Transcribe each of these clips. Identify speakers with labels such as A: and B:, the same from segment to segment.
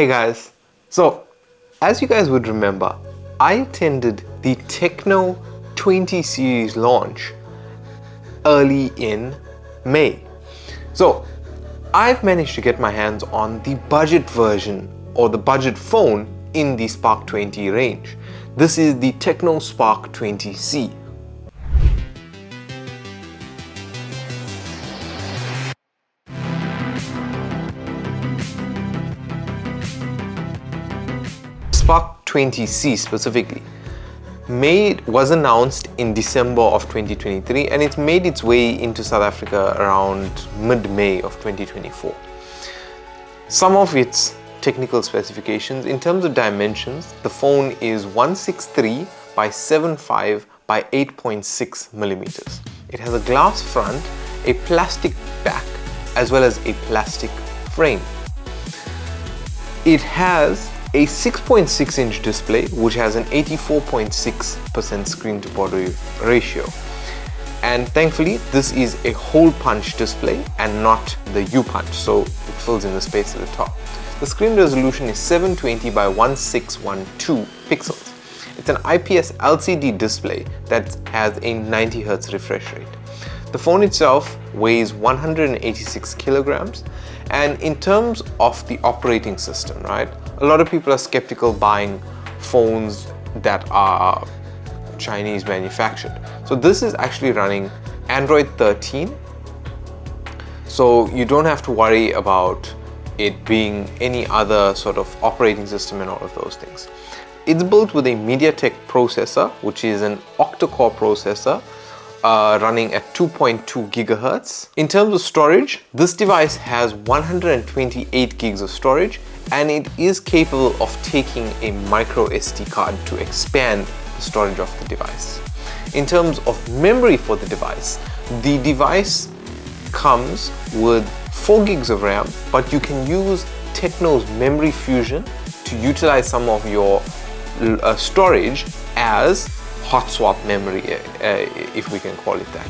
A: Hey guys, so as you guys would remember, I attended the Tecno 20 series launch early in May. So I've managed to get my hands on the budget version or the budget phone in the Spark 20 range. This is the Tecno Spark 20C. Spark 20C specifically was announced in December of 2023 and it's made its way into South Africa around mid-May of 2024. Some of its technical specifications in terms of dimensions, the phone is 163 by 75 by 8.6 millimeters. It has a glass front, a plastic back, as well as a plastic frame. It has a 6.6-inch display which has an 84.6% screen to body ratio, and thankfully this is a hole punch display and not the U-punch, so it fills in the space at the top. The screen resolution is 720 by 1612 pixels. It's an IPS LCD display that has a 90 Hz refresh rate. The phone itself weighs 186 kilograms, and in terms of the operating system, right, a lot of people are skeptical buying phones that are Chinese manufactured. So this is actually running Android 13, so you don't have to worry about it being any other sort of operating system and all of those things. It's built with a MediaTek processor, which is an octa-core processor running at 2.2 gigahertz. In terms of storage, this device has 128 gigs of storage, and it is capable of taking a micro SD card to expand the storage of the device. In terms of memory for the device comes with 4 gigs of RAM, but you can use Tecno's Memory Fusion to utilize some of your storage as hot swap memory, if we can call it that.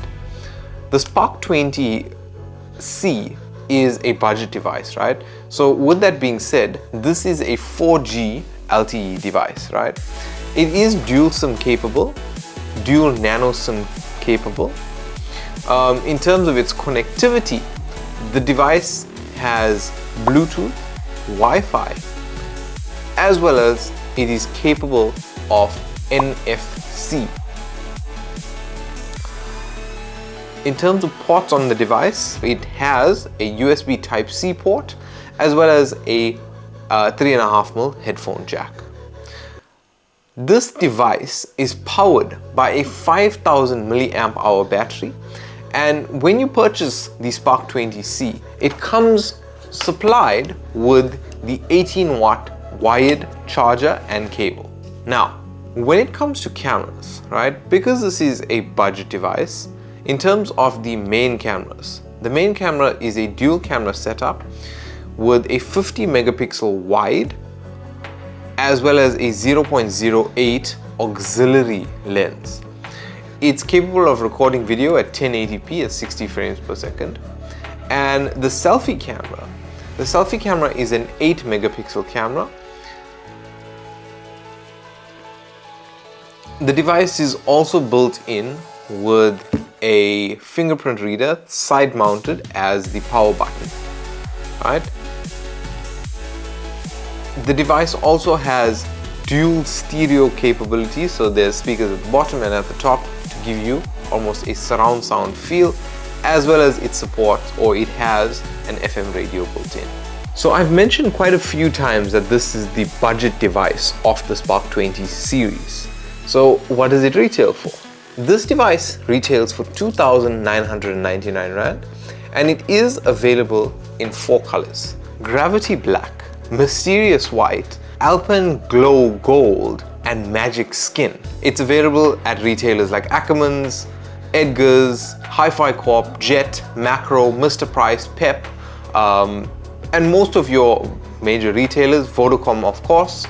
A: The Spark 20C is a budget device, right? So with that being said, this is a 4G LTE device, right? It is dual SIM capable, dual nano SIM capable. In terms of its connectivity, the device has Bluetooth, Wi-Fi, as well as it is capable of NFC. In terms of ports on the device, it has a USB Type-C port as well as a 3.5mm headphone jack. This device is powered by a 5000 milliamp hour battery, and when you purchase the Spark 20C, it comes supplied with the 18-watt wired charger and cable. Now, when it comes to cameras, right, because this is a budget device, in terms of the main cameras, the main camera is a dual camera setup with a 50 megapixel wide as well as a 0.08 auxiliary lens. It's capable of recording video at 1080p at 60 frames per second. And the selfie camera is an 8 megapixel camera. The device is also built in with a fingerprint reader side mounted as the power button, right? The device also has dual stereo capabilities, so there's speakers at the bottom and at the top to give you almost a surround sound feel, as well as it supports, or it has, an FM radio built in. So I've mentioned quite a few times that this is the budget device of the Spark 20 series. So what does it retail for? This device retails for 2,999 Rand, and it is available in 4 colors: Gravity Black, Mysterious White, Alpine Glow Gold, and Magic Skin. It's available at retailers like Ackermans, Edgar's, Hi-Fi Corp, Jet, Macro, Mr. Price, Pep, and most of your major retailers, Vodacom of course.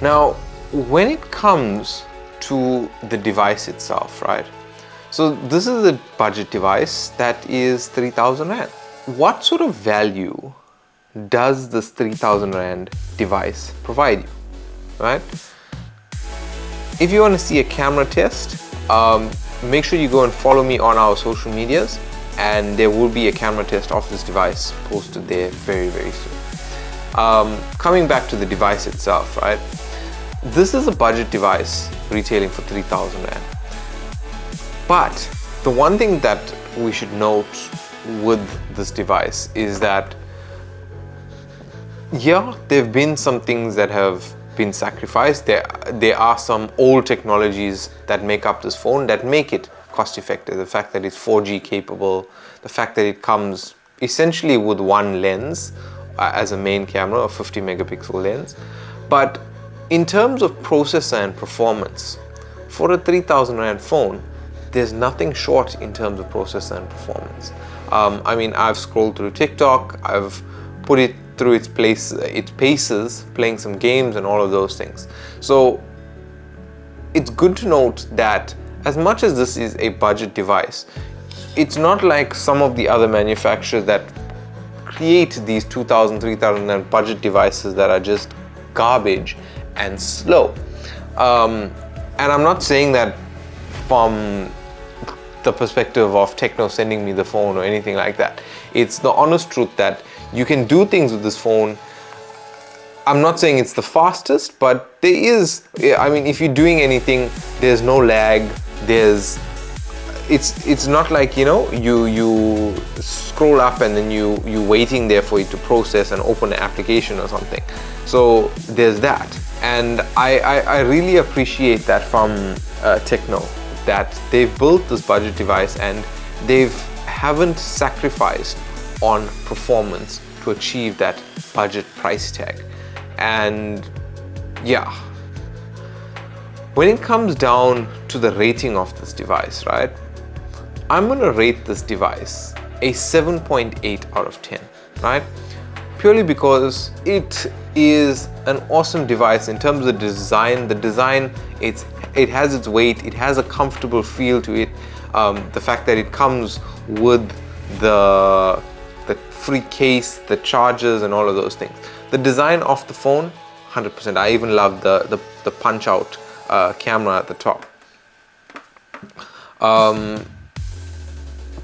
A: Now, when it comes to the device itself, right? So this is a budget device that is 3,000 Rand. What sort of value does this 3,000 Rand device provide you, right? If you want to see a camera test, make sure you go and follow me on our social medias, and there will be a camera test of this device posted there very, very soon. Coming back to the device itself, right? This is a budget device retailing for 3,000 Rand. But the one thing that we should note with this device is that, yeah, there have been some things that have been sacrificed. There are some old technologies that make up this phone that make it cost effective. The fact that it's 4G capable, the fact that it comes essentially with one lens as a main camera, a 50 megapixel lens. But in terms of processor and performance, for a 3,000 Rand phone, there's nothing short in terms of processor and performance. I mean, I've scrolled through TikTok, I've put it through its paces, playing some games and all of those things. So it's good to note that as much as this is a budget device, it's not like some of the other manufacturers that create these 2,000, 3,000 and budget devices that are just garbage and slow. And I'm not saying that from the perspective of Tecno sending me the phone or anything like that. It's the honest truth that you can do things with this phone. I'm not saying it's the fastest, but there is, I mean, if you're doing anything, there's no lag, it's not like, you know, you scroll up and then you waiting there for it to process and open an application or something. So there's that. And I really appreciate that from Tecno, that they've built this budget device and they haven't sacrificed on performance to achieve that budget price tag. And yeah, when it comes down to the rating of this device, right, I'm gonna rate this device a 7.8 out of 10, right? Purely because it is an awesome device in terms of the design. The design, it has its weight, it has a comfortable feel to it. The fact that it comes with the free case, the chargers and all of those things. The design of the phone, 100%. I even love the punch out camera at the top.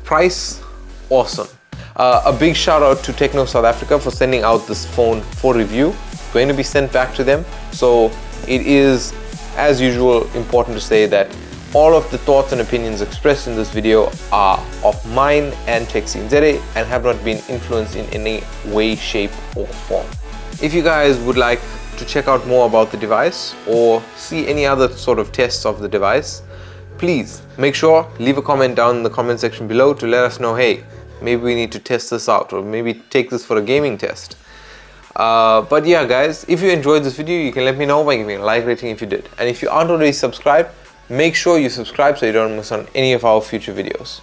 A: Price, awesome. A big shout out to Tecno South Africa for sending out this phone for review. It's going to be sent back to them. So it is, as usual, important to say that all of the thoughts and opinions expressed in this video are of mine and techsceneza and have not been influenced in any way, shape or form. If you guys would like to check out more about the device or see any other sort of tests of the device, please make sure leave a comment down in the comment section below to let us know, hey, maybe we need to test this out or maybe take this for a gaming test. But yeah guys, if you enjoyed this video, you can let me know by giving a like rating if you did. And if you aren't already subscribed, make sure you subscribe so you don't miss on any of our future videos.